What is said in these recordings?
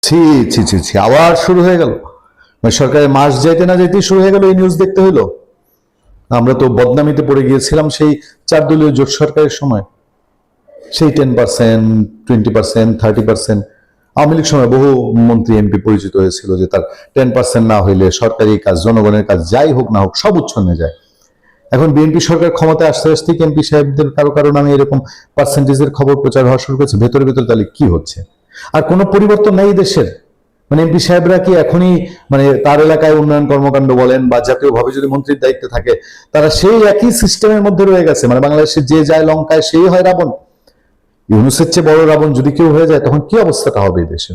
ছি ছি ছি ছি, আবার শুরু হয়ে গেল। মানে সরকারের মাস যাইতে না যাইতেই শুরু হয়ে গেল এই নিউজ দেখতে হইলো। আমরা তো বদনামিতে পড়ে গিয়েছিলাম সেই 4 দলীয় জোট সরকারের সময়। সেই 10%, 20%, 30%। আওয়ামী লীগ সময় বহু মন্ত্রী এমপি পরিচিত হয়েছিল যে তার 10% না হইলে সরকারি কাজ, জনগণের কাজ যাই হোক না হোক সব উচ্ছন্নে যায়। এখন বিএনপি সরকার ক্ষমতায় আসতে আসতে এমপি সাহেবদের কারো কারো নামে এরকম পার্সেন্টেজের খবর প্রচার হওয়া শুরু করেছে। ভেতরে ভেতরে তাহলে কি হচ্ছে? আর কোনো পরিবর্তন নাই দেশের। মানে এমপি সাহেবরা কি এখনই মানে তার এলাকায় উন্নয়ন কর্মকাণ্ড বলেন বা জাতীয়ভাবে যদি মন্ত্রীর দায়িত্বে থাকে, তারা সেই একই সিস্টেমের মধ্যে রয়ে গেছে। মানে বাংলাদেশে যে যায় লঙ্কায় সেই হয় রাবণ। ইউনূসের চেয়ে বড় রাবণ যদি কেউ হয়ে যায় তখন কি অবস্থাটা হবে এই দেশে?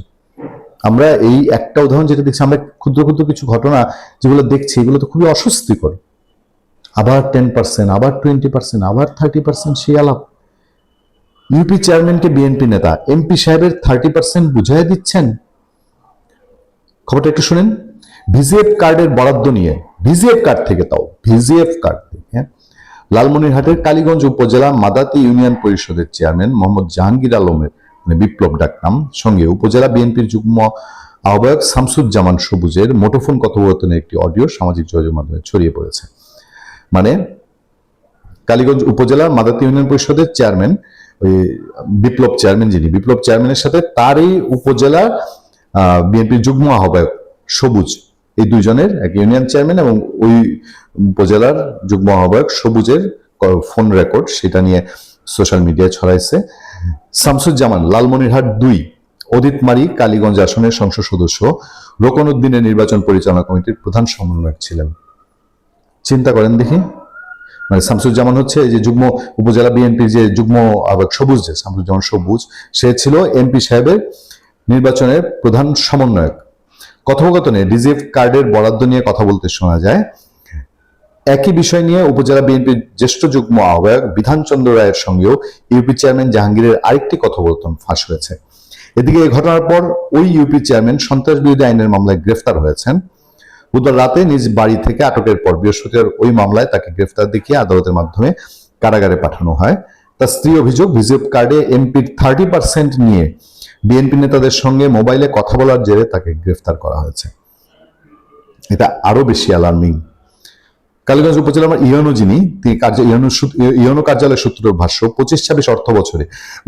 আমরা এই একটা উদাহরণ যেটা দেখছি, আমরা ক্ষুদ্র ক্ষুদ্র কিছু ঘটনা যেগুলো দেখছি এগুলো তো খুবই অস্বস্তিকর। আবার 10%, আবার 20%, আবার 30% সেই আলাপ। ইউপি চেয়ারম্যানকে বিএনপি নেতা এমপি সাহেবের 30% বুঝাই দিচ্ছেন। খবরটা একটু শুনেন। ভিজিএফ কার্ডের বরাদ্দ নিয়ে, ভিজিএফ কার্ড থেকে, তাও ভিজিএফ কার্ড থেকে লালমনিরহাটের কালীগঞ্জ উপজেলা মাদাতি ইউনিয়ন পরিষদের চেয়ারম্যান মোহাম্মদ জাহাঙ্গীর আলমের, মানে বিপ্লব ডাকনাম, সঙ্গে উপজেলা বিএনপির যুগ্ম আহ্বায়ক শামসুজ্জামান সবুজের মুঠোফোন কথোপকথনের একটি অডিও সামাজিক যোগাযোগ মাধ্যমে ছড়িয়ে পড়েছে। মানে কালীগঞ্জ উপজেলার মাদাতি ইউনিয়ন পরিষদের চেয়ারম্যান, ওই বিপ্লব চেয়ারম্যান, যিনি বিপ্লব চেয়ারম্যানের সাথে তারই উপজেলার বিএনপির যুগ্ম আহ্বায়ক সবুজ, এই দুইজনের, এক ইউনিয়ন চেয়ারম্যান এবং ওই উপজেলার যুগ্ম আহ্বায়ক সবুজের ফোন রেকর্ড, সেটা নিয়ে সোশ্যাল মিডিয়ায় ছড়াইছে। শামসুজ্জামান লালমনিরহাট 2 অদিতমারি কালীগঞ্জ আসনের সংসদ সদস্য রোকন উদ্দিনের নির্বাচন পরিচালনা কমিটির প্রধান সমন্বয়ক ছিলেন। চিন্তা করেন দেখি। মানে শামসুজ্জামান হচ্ছে এই যে যুগ্ম উপজেলা বিএনপির যে যুগ্ম আহ্বায়ক সবুজ, যে শামসুজ্জামান সবুজ, সে ছিল এমপি সাহেবের নির্বাচনের প্রধান সমন্বয়ক। কথোপকথনে ডিজিএফ কার্ডের বরাদ্দ নিয়ে কথা বলতে শোনা যায়। একই বিষয় নিয়ে উপজেলা বিএনপির জ্যেষ্ঠ যুগ্ম আহ্বায়ক বিধানচন্দ্র রায়ের সঙ্গেও ইউপি চেয়ারম্যান জাহাঙ্গীরের আরেকটি কথোপকথন ফাঁস হয়েছে। এদিকে এই ঘটনার পর ওই ইউপি চেয়ারম্যান সন্ত্রাস বিরোধী আইনের মামলায় গ্রেফতার হয়েছেন। বুধবার রাতে নিজ বাড়ি থেকে আটকের পর বৃহস্পতিবার ওই মামলায় তাকে গ্রেফতার দেখিয়ে আদালতের মাধ্যমে কারাগারে পাঠানো হয়। তার স্ত্রী অভিযোগ, ভিজিএফ কার্ডে এমপির 30% নিয়ে বিএনপি নেতাদের সঙ্গে মোবাইলে কথা বলার জেরে তাকে গ্রেফতার করা হয়েছে। এটা আরো বেশি অ্যালার্মিং। কালীগঞ্জ উপজেলার ইউএনও, যিনি, তিনি ইউএনও কার্যালয় সূত্রের ভাষ্য, 25-26 অর্থ বছরে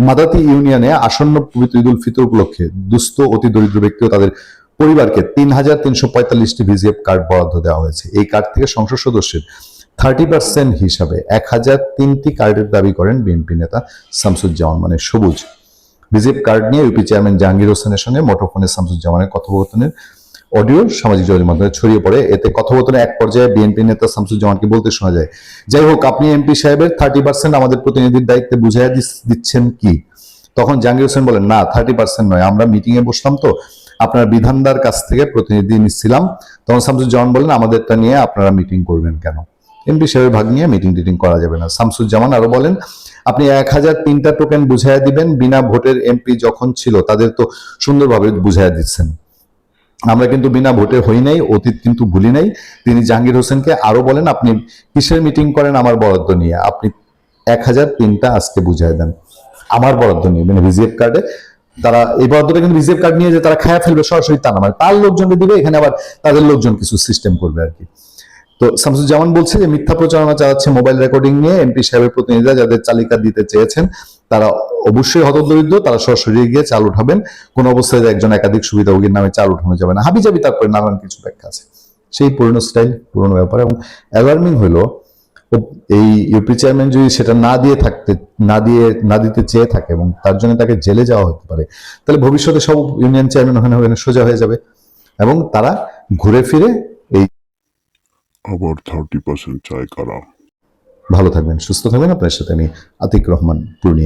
মাদাতি ইউনিয়নে আসন্ন পবিত্র ঈদ উল ফিতর উপলক্ষে দুস্থ অতি দরিদ্র ব্যক্তি ও তাদের পরিবারকে 3345টি ভিজিএফ কার্ড বরাদ্দ দেওয়া হয়েছে। এই কার্ড থেকে সংসদ সদস্যের 30% হিসাবে 1003টি কার্ডের দাবি করেন বিএনপি নেতা শামসুজ্জামান, মানে সবুজ। ভিজিএফ কার্ড নিয়ে ইউপি চেয়ারম্যান জাহাঙ্গীর হোসেনের সঙ্গে মুঠোফোনে শামসুজ্জামানের কথোপকথনের অডিও সামাজিক যোগাযোগ মাধ্যমে ছড়িয়ে পড়ে। এতে কথোপকথনে এক পর্যায়ে বিএনপি নেতা শামসুজ্জামানকে বলতে শোনা যায়, যাই হোক, আপনি এমপি সাহেবের 30% আমাদের প্রতিনিধির দায়িত্বে বুঝাইয়া দিচ্ছেন কি? তখন জাহাঙ্গীর হোসেন বলেন, না, 30% নয়, আমরা মিটিং এ বসলাম তো আপনার বিধানদার কাছ থেকে প্রতিনিধি নিচ্ছিলাম। তখন শামসুজ্জামান বলেন, আমাদেরটা নিয়ে আপনারা মিটিং করবেন কেন? এমপি সাহেবের ভাগ নিয়ে মিটিং টিটিং করা যাবে না। শামসুজ্জামান আরো বলেন, আপনি 1003টা টোকেন বুঝাইয়া দিবেন, বিনা ভোটের এমপি যখন ছিল তাদের তো সুন্দরভাবে বুঝাইয়া দিচ্ছেন। আমরা কিন্তু বিনা ভোটে হই নাই, অতীত কিন্তু ভুলি নাই। তিনি জাহাঙ্গীর হোসেনকে আরো বলেন, আপনি কিসের মিটিং করেন আমার বরাদ্দ নিয়ে? আপনি 1003টা আজকে বুঝাই দেন আমার বরাদ্দ নিয়ে। মানে ভিজিএফ কার্ডে তারা এই বরাদ্দটা কিন্তু ভিজিএফ কার্ড নিয়ে যে তারা খায়া ফেলবে সরাসরি তা না, মানে তার লোকজনকে দিবে, এখানে আবার তাদের লোকজন কিছু সিস্টেম করবে আর কি। তো শামসুজ্জামান বলছে যে মিথ্যা প্রচারণা চালাচ্ছে মোবাইল রেকর্ডিং নিয়ে। এমপি সাহেবের প্রতিনিধিরা যাদের চালিকা দিতে চেয়েছেন তারা অবশ্যই হতদরিদ্র, তারা সরাসরি গিয়ে চাল উঠাবেন। কোন অবস্থায় একজন একাধিক সুবিধাভোগীর নামে চাল উঠানো যাবে না, হাবিজাবি তারপরে নানান কিছু ব্যাখ্যা আছে। সেই পুরনো স্টাইল, পুরনো ব্যাপার। এবং অ্যালার্মিং হলো, এই ইউপি চেয়ারম্যান যদি সেটা না দিতে চেয়ে থাকে এবং তার জন্য তাকে জেলে যাওয়া হতে পারে, তাহলে ভবিষ্যতে সব ইউনিয়ন চেয়ারম্যান ওখানে সোজা হয়ে যাবে এবং তারা ঘুরে ফিরে এই আবার 30% চায় কারা। ভালো থাকবেন, সুস্থ থাকবেন। আপনার সাথে আমি আতিক রহমান, পূর্ণিয়া।